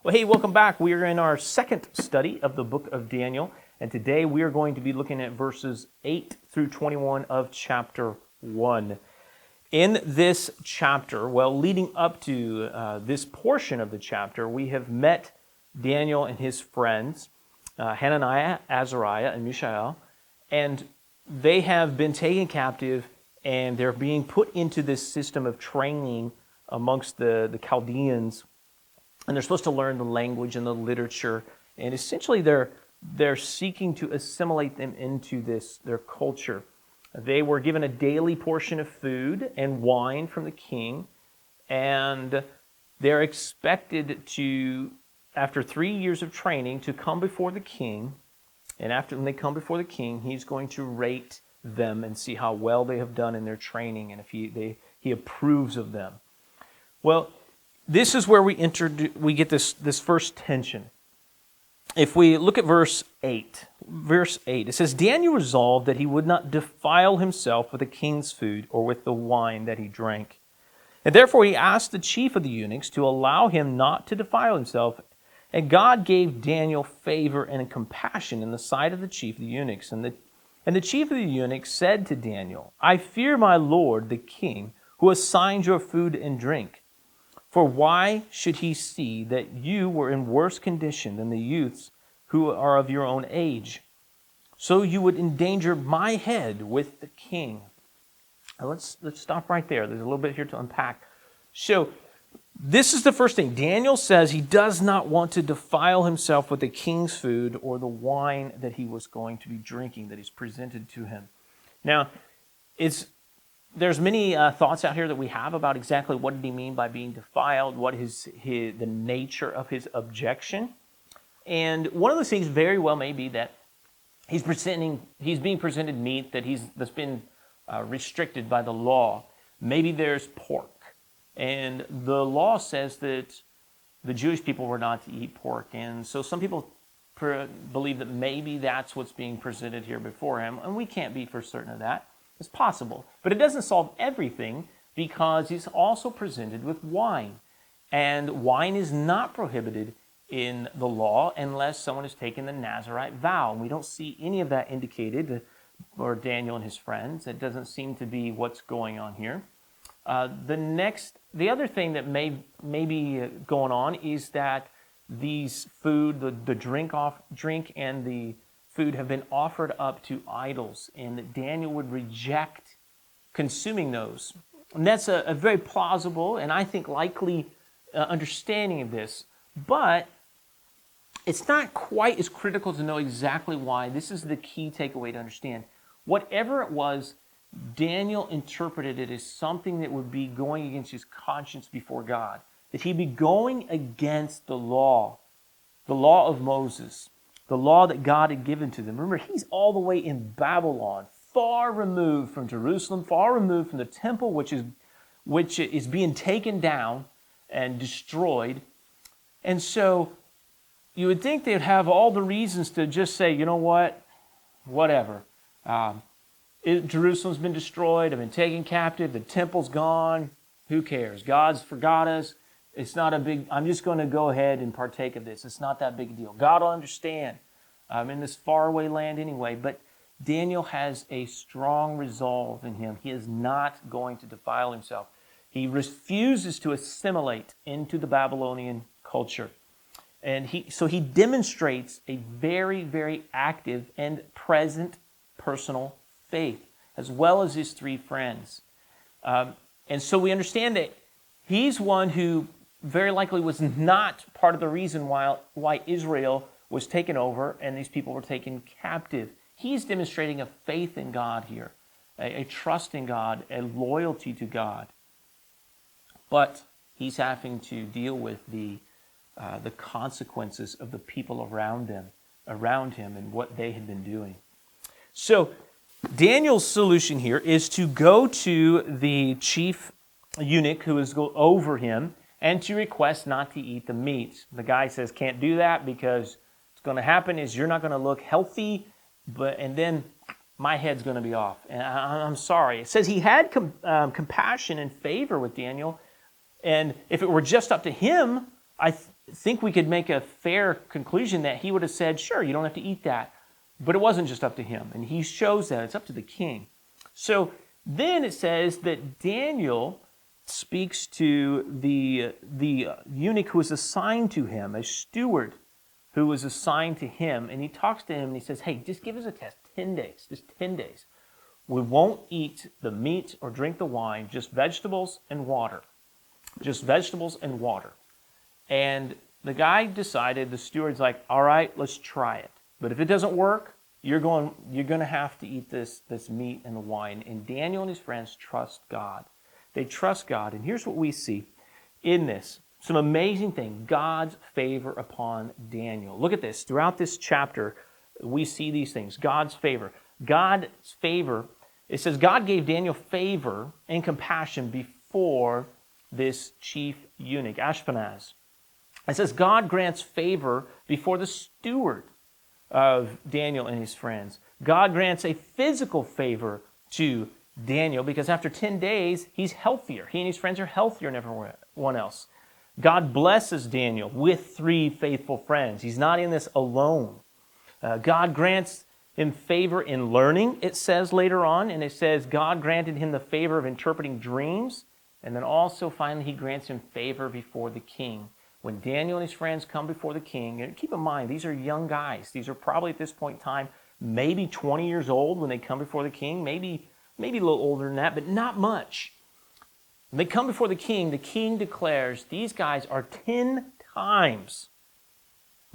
Well, hey, welcome back. We are in our second study of the book of Daniel, and today we are going to be looking at verses 8 through 21 of chapter 1. In this chapter, leading up to this portion of the chapter, we have met Daniel and his friends, Hananiah, Azariah, and Mishael, and they have been taken captive, and they're being put into this system of training amongst the Chaldeans. And they're supposed to learn the language and the literature, and essentially they're seeking to assimilate them into their culture. They were given a daily portion of food and wine from the king, and they're expected to, after 3 years of training, to come before the king. And when they come before the king, he's going to rate them and see how well they have done in their training, and if he approves of them. Well, this is where we get this first tension. If we look at verse 8, it says, Daniel resolved that he would not defile himself with the king's food or with the wine that he drank. And therefore he asked the chief of the eunuchs to allow him not to defile himself. And God gave Daniel favor and compassion in the sight of the chief of the eunuchs. And the chief of the eunuchs said to Daniel, I fear my lord the king, who assigned your food and drink. For why should he see that you were in worse condition than the youths who are of your own age? So you would endanger my head with the king. Now let's stop right there. There's a little bit here to unpack. So this is the first thing. Daniel says he does not want to defile himself with the king's food or the wine that he was going to be drinking, that is presented to him. Now, there's many thoughts out here that we have about exactly what did he mean by being defiled, what is the nature of his objection. And one of those things very well may be that he's being presented meat that's been restricted by the law. Maybe there's pork. And the law says that the Jewish people were not to eat pork. And so some people believe that maybe that's what's being presented here before him. And we can't be for certain of that. It's possible. But it doesn't solve everything, because he's also presented with wine. And wine is not prohibited in the law unless someone has taken the Nazirite vow. And we don't see any of that indicated for Daniel and his friends. It doesn't seem to be what's going on here. The other thing that may be going on is that these food, the drink and the food have been offered up to idols, and that Daniel would reject consuming those. And that's a very plausible and I think likely understanding of this. But it's not quite as critical to know exactly why. This is the key takeaway to understand. Whatever it was, Daniel interpreted it as something that would be going against his conscience before God. That he'd be going against the law of Moses, the law that God had given to them. Remember, he's all the way in Babylon, far removed from Jerusalem, far removed from the temple, which is being taken down and destroyed. And so you would think they'd have all the reasons to just say, you know what, whatever. Jerusalem's been destroyed, I've been taken captive, the temple's gone, who cares? God's forgot us. It's not I'm just going to go ahead and partake of this. It's not that big a deal. God will understand. I'm in this faraway land anyway. But Daniel has a strong resolve in him. He is not going to defile himself. He refuses to assimilate into the Babylonian culture. And so he demonstrates a very, very active and present personal faith, as well as his three friends. And so we understand that he's one who very likely was not part of the reason why Israel was taken over and these people were taken captive. He's demonstrating a faith in God here, a trust in God, a loyalty to God. But he's having to deal with the consequences of the people around him and what they had been doing. So Daniel's solution here is to go to the chief eunuch who is over him and to request not to eat the meat. The guy says, can't do that, because what's going to happen is you're not going to look healthy, and then my head's going to be off. And I'm sorry. It says he had compassion and favor with Daniel, and if it were just up to him, think we could make a fair conclusion that he would have said, sure, you don't have to eat that. But it wasn't just up to him. And he shows that it's up to the king. So then it says that Daniel speaks to the eunuch who was assigned to him, a steward who was assigned to him. And he talks to him and he says, hey, just give us a test, 10 days, just 10 days. We won't eat the meat or drink the wine, just vegetables and water. Just vegetables and water. And the guy decided, the steward's like, all right, let's try it. But if it doesn't work, you're going to have to eat this meat and the wine. And Daniel and his friends trust God. They trust God. And here's what we see in this. Some amazing thing, God's favor upon Daniel. Look at this. Throughout this chapter, we see these things. God's favor. God's favor, it says God gave Daniel favor and compassion before this chief eunuch, Ashpenaz. It says God grants favor before the steward of Daniel and his friends. God grants a physical favor to Daniel because after 10 days, he's healthier. He and his friends are healthier than everyone else. God blesses Daniel with 3 faithful friends. He's not in this alone. God grants him favor in learning, it says later on, and it says God granted him the favor of interpreting dreams, and then also finally he grants him favor before the king. When Daniel and his friends come before the king, and keep in mind, these are young guys. These are probably at this point in time, maybe 20 years old when they come before the king, maybe a little older than that, but not much. When they come before the king declares these guys are 10 times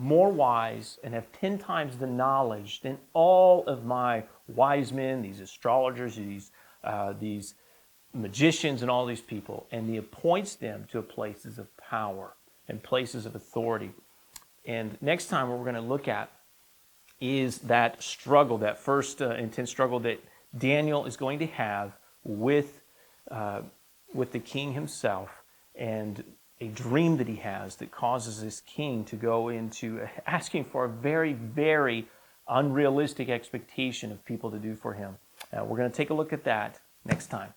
more wise and have 10 times the knowledge than all of my wise men, these astrologers, these magicians and all these people. And he appoints them to places of power and places of authority. And next time what we're going to look at is that struggle, that first intense struggle that Daniel is going to have with the king himself, and a dream that he has that causes this king to go into asking for a very, very unrealistic expectation of people to do for him. We're going to take a look at that next time.